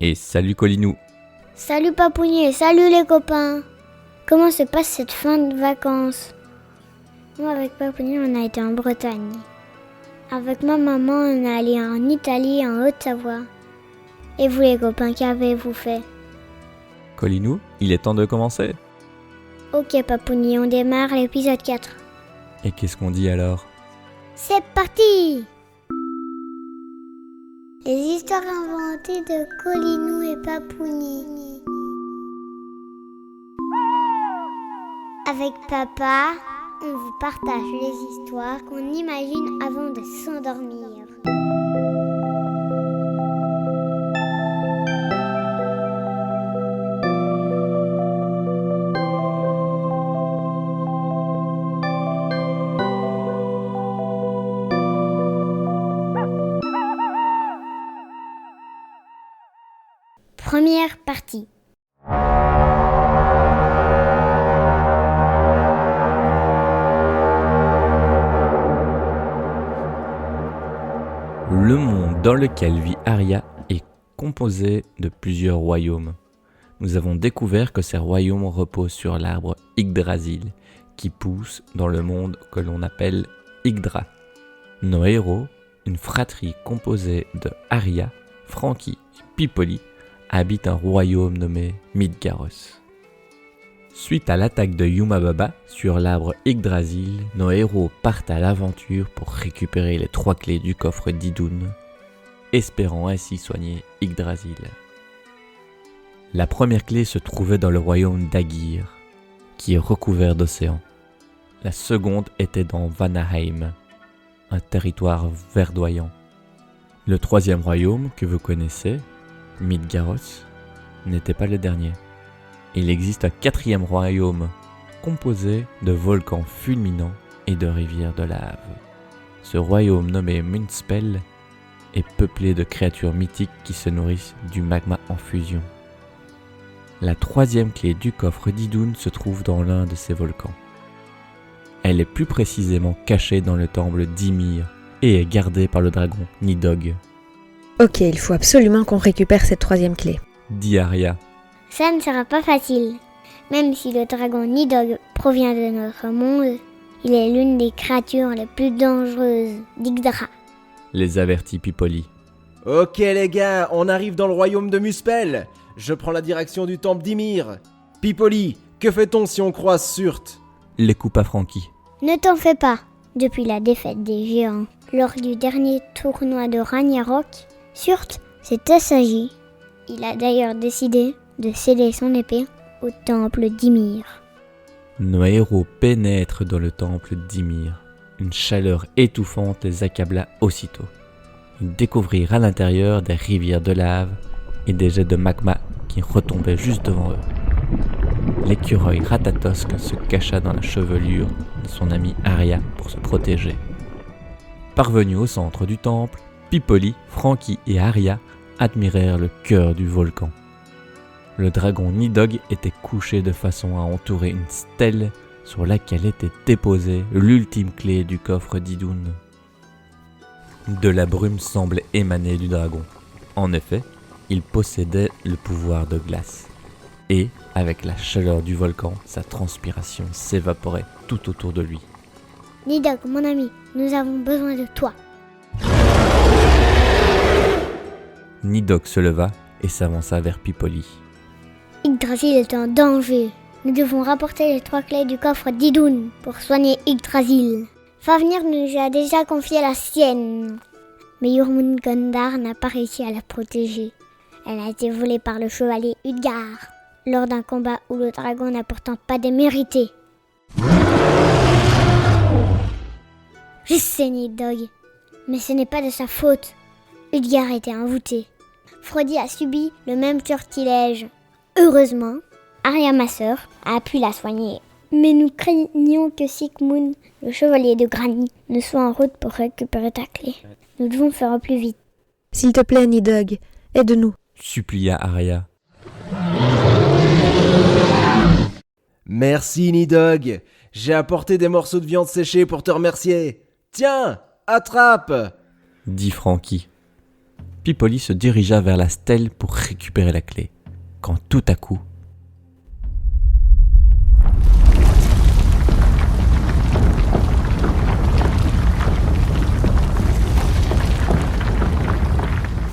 Et salut Colinou. Salut Papounier, salut les copains. Comment se passe cette fin de vacances? Nous avec Papounier on a été en Bretagne. Avec ma maman on est allé en Italie, en Haute-Savoie. Et vous les copains, qu'avez-vous fait? Colinou, il est temps de commencer. Ok Papounier, on démarre l'épisode 4. Et qu'est-ce qu'on dit alors? C'est parti! Les histoires inventées de Colinou et Papounier. Avec papa, on vous partage les histoires qu'on imagine avant de s'endormir. Première partie. Le monde dans lequel vit Aria est composé de plusieurs royaumes. Nous avons découvert que ces royaumes reposent sur l'arbre Yggdrasil, qui pousse dans le monde que l'on appelle Yggdra. Nos héros, une fratrie composée de Aria, Franky et Pipoli, habitent un royaume nommé Midgarros. Suite à l'attaque de Yumababa sur l'arbre Yggdrasil, nos héros partent à l'aventure pour récupérer les 3 clés du coffre d'Idun, espérant ainsi soigner Yggdrasil. La première clé se trouvait dans le royaume d'Agir, qui est recouvert d'océan. La seconde était dans Vanaheim, un territoire verdoyant. Le troisième royaume que vous connaissez, Midgarros, n'était pas le dernier. Il existe un 4e royaume composé de volcans fulminants et de rivières de lave. Ce royaume nommé Muspel est peuplé de créatures mythiques qui se nourrissent du magma en fusion. La 3e clé du coffre d'Idun se trouve dans l'un de ces volcans. Elle est plus précisément cachée dans le temple d'Ymir et est gardée par le dragon Nidhogg. Ok, il faut absolument qu'on récupère cette 3e clé. Dit Aria. Ça ne sera pas facile. Même si le dragon Nidhogg provient de notre monde, il est l'une des créatures les plus dangereuses d'Yggdra. Les avertit Pipoli. Ok les gars, on arrive dans le royaume de Muspel. Je prends la direction du temple d'Ymir. Pipoli, que fait-on si on croise Surt? Les coupa Franky. Ne t'en fais pas. Depuis la défaite des géants lors du dernier tournoi de Ragnarok, Surt s'est assagi. Il a d'ailleurs décidé de céder son épée au temple d'Ymir. Nos héros pénètrent dans le temple d'Ymir. Une chaleur étouffante les accabla aussitôt. Ils découvrirent à l'intérieur des rivières de lave et des jets de magma qui retombaient juste devant eux. L'écureuil Ratatosque se cacha dans la chevelure de son ami Aria pour se protéger. Parvenus au centre du temple, Pipoli, Franky et Aria admirèrent le cœur du volcan. Le dragon Nidhogg était couché de façon à entourer une stèle sur laquelle était déposée l'ultime clé du coffre d'Idun. De la brume semblait émaner du dragon. En effet, il possédait le pouvoir de glace. Et, avec la chaleur du volcan, sa transpiration s'évaporait tout autour de lui. Nidhogg, mon ami, nous avons besoin de toi. Nidhogg se leva et s'avança vers Pipoli. Yggdrasil est en danger. Nous devons rapporter les 3 clés du coffre d'Idun pour soigner Yggdrasil. Fafnir nous a déjà confié la sienne. Mais Jormungandr n'a pas réussi à la protéger. Elle a été volée par le chevalier Utgard lors d'un combat où le dragon n'a pourtant pas démérité. Je sais Nidhogg, mais ce n'est pas de sa faute. Utgard était envoûté. Frodi a subi le même sortilège. Heureusement, Aria, ma sœur, a pu la soigner. Mais nous craignons que Sigmund, le chevalier de granit, ne soit en route pour récupérer ta clé. Nous devons faire au plus vite. S'il te plaît, Nidhogg, aide-nous. Supplia Aria. Merci Nidhogg. J'ai apporté des morceaux de viande séchée pour te remercier. Tiens, attrape! Dit Franky. Pipoli se dirigea vers la stèle pour récupérer la clé, quand tout à coup...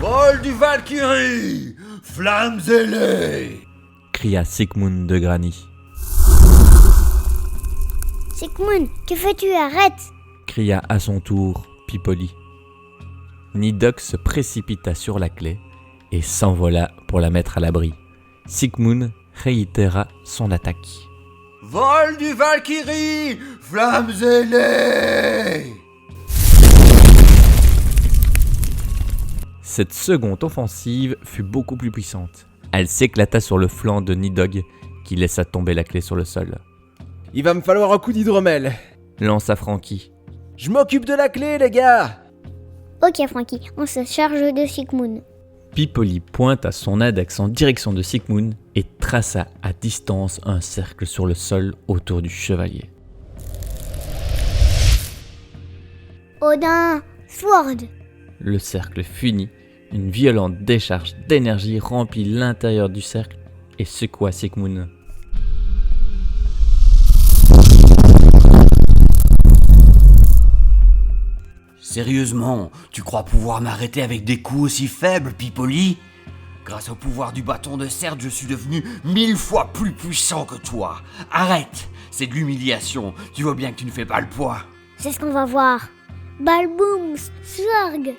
Vol du Valkyrie, flammes ailées, cria Sigmund de Grani. Sigmund, que fais-tu? Arrête! Cria à son tour Pipoli. Nidog se précipita sur la clé et s'envola pour la mettre à l'abri. Sigmund réitéra son attaque. vol du Valkyrie, flammes ailées. Cette seconde offensive fut beaucoup plus puissante. Elle s'éclata sur le flanc de Nidog qui laissa tomber la clé sur le sol. Il va me falloir un coup d'hydromel. Lança Franky. Je m'occupe de la clé, les gars. Ok Franky, on se charge de Sigmund. Pipoli pointa son index en direction de Sigmund et traça à distance un cercle sur le sol autour du chevalier. Odin, Sword! Le cercle finit, une violente décharge d'énergie remplit l'intérieur du cercle et secoua Sigmund. Sérieusement, tu crois pouvoir m'arrêter avec des coups aussi faibles, Pipoli? Grâce au pouvoir du bâton de Serd, je suis devenu 1000 fois plus puissant que toi. Arrête, c'est de l'humiliation. Tu vois bien que tu ne fais pas le poids. C'est ce qu'on va voir. Balboum, Swarg!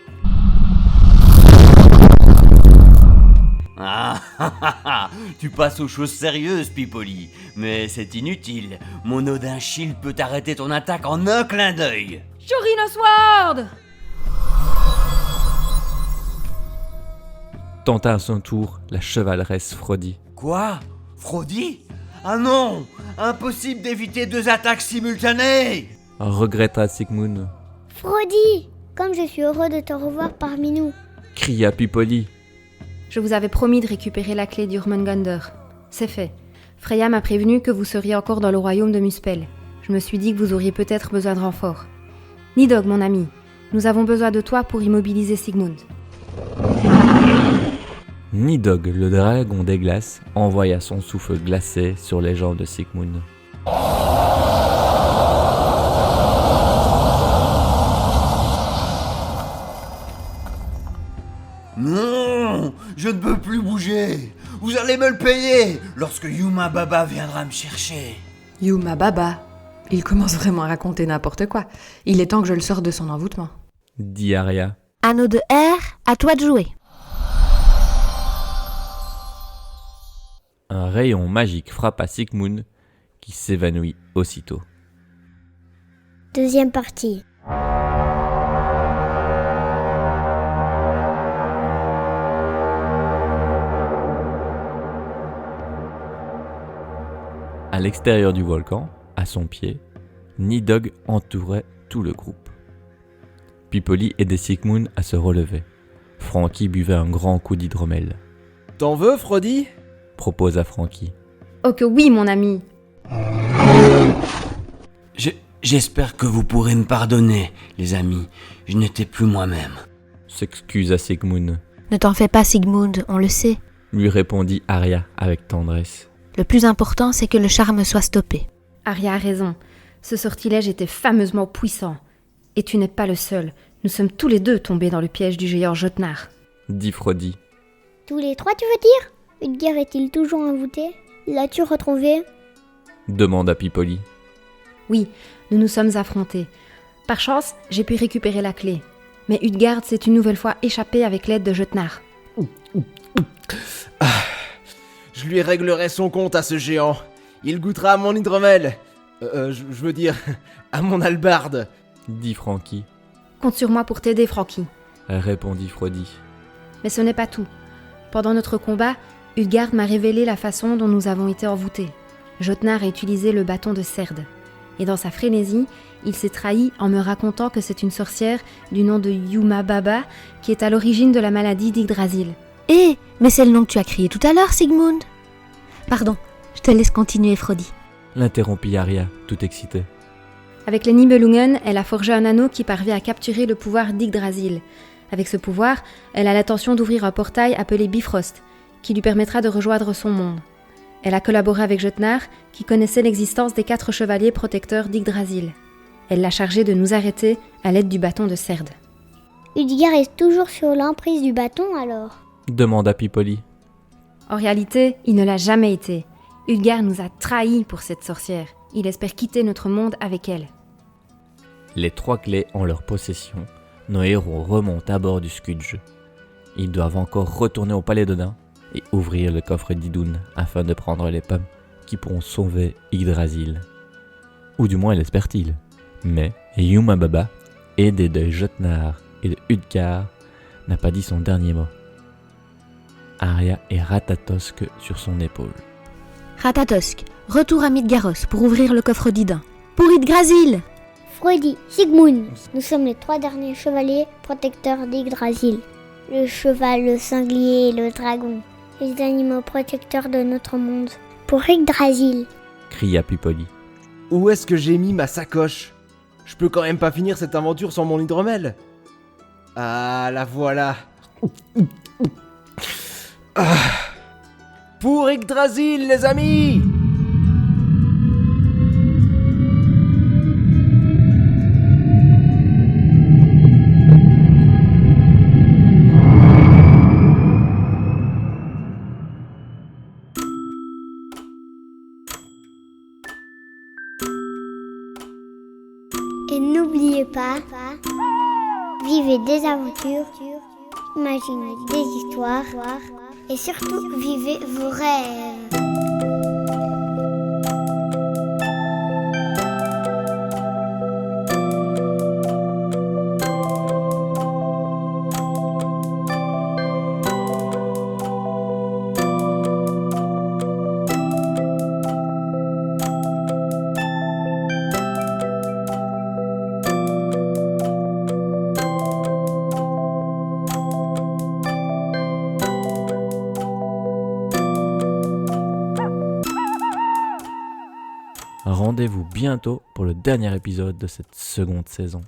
Tu passes aux choses sérieuses, Pipoli. Mais c'est inutile. Mon Odin Shield peut arrêter ton attaque en un clin d'œil. Shurino Sword! Tenta à son tour la chevaleresse Frodi. Quoi? Frodi? Ah non! Impossible d'éviter 2 attaques simultanées! Regretta Sigmund. Frodi! Comme je suis heureux de te revoir parmi nous. Cria Pipoli. Je vous avais promis de récupérer la clé d'Jörmungandr. C'est fait. Freya m'a prévenu que vous seriez encore dans le royaume de Muspel. Je me suis dit que vous auriez peut-être besoin de renfort. Nidog, mon ami, nous avons besoin de toi pour immobiliser Sigmund. Nidog, le dragon des glaces, envoya son souffle glacé sur les jambes de Sigmund. Non! Je ne peux plus bouger! Vous allez me le payer lorsque Yuma Baba viendra me chercher. Yuma Baba. Il commence vraiment à raconter n'importe quoi. Il est temps que je le sorte de son envoûtement. Dit Arya. Anneau de R, à toi de jouer. Un rayon magique frappa Sigmund qui s'évanouit aussitôt. Deuxième partie. À l'extérieur du volcan, à son pied, Nidog entourait tout le groupe. Pipoli aidait Sigmund à se relever. Franky buvait un grand coup d'hydromel. T'en veux, Frodi? Proposa Franky. Oh que oui, mon ami. J'espère que vous pourrez me pardonner, les amis. Je n'étais plus moi-même. S'excusa Sigmund. Ne t'en fais pas, Sigmund, on le sait. Lui répondit Arya avec tendresse. Le plus important, c'est que le charme soit stoppé. Arya a raison. Ce sortilège était fameusement puissant. Et tu n'es pas le seul. Nous sommes tous les deux tombés dans le piège du géant Jotnar. Dit Frodi. Tous les trois, tu veux dire? Udgar est-il toujours envoûté? L'as-tu retrouvé? Demanda Pipoli. Oui, nous nous sommes affrontés. Par chance, j'ai pu récupérer la clé. Mais Utgard s'est une nouvelle fois échappé avec l'aide de Jotnar. Je lui réglerai son compte à ce géant. Il goûtera à mon hydromel. Je veux dire, à mon hallebarde. Dit Franky. Compte sur moi pour t'aider, Franky. Répondit Frodi. Mais ce n'est pas tout. Pendant notre combat, Utgard m'a révélé la façon dont nous avons été envoûtés. Jotnar a utilisé le bâton de Serd. Et dans sa frénésie, il s'est trahi en me racontant que c'est une sorcière du nom de Yuma Baba qui est à l'origine de la maladie d'Yggdrasil. Eh, mais c'est le nom que tu as crié tout à l'heure, Sigmund. Pardon, je te laisse continuer, Frodi. L'interrompit Arya, tout excitée. Avec les Nibelungen, elle a forgé un anneau qui parvient à capturer le pouvoir d'Yggdrasil. Avec ce pouvoir, elle a l'intention d'ouvrir un portail appelé Bifrost, qui lui permettra de rejoindre son monde. Elle a collaboré avec Jotnar, qui connaissait l'existence des 4 chevaliers protecteurs d'Yggdrasil. Elle l'a chargé de nous arrêter à l'aide du bâton de Serd. Udgar est toujours sur l'emprise du bâton alors? demanda Pipoli. En réalité, il ne l'a jamais été. Udgar nous a trahis pour cette sorcière. Il espère quitter notre monde avec elle. Les 3 clés en leur possession, nos héros remontent à bord du Skudge. Ils doivent encore retourner au palais d'Odin et ouvrir le coffre d'Idun afin de prendre les pommes qui pourront sauver Yggdrasil. Ou du moins l'espèrent-ils. Mais Yuma Baba, aidé de Jotnar et de Udgar, n'a pas dit son dernier mot. Arya est Ratatosk sur son épaule. Ratatosk, retour à Midgaros pour ouvrir le coffre d'Idun. Pour Yggdrasil! Frodi, Sigmund, nous sommes les 3 derniers chevaliers protecteurs d'Yggdrasil. Le cheval, le sanglier et le dragon. Les animaux protecteurs de notre monde. Pour Yggdrasil. Cria Pipoli. Où est-ce que j'ai mis ma sacoche? Je peux quand même pas finir cette aventure sans mon hydromel. Ah, la voilà. Ah. Pour Yggdrasil, les amis! Et n'oubliez pas, vivez des aventures, imaginez des histoires et surtout vivez vos rêves. Rendez-vous bientôt pour le dernier épisode de cette seconde saison.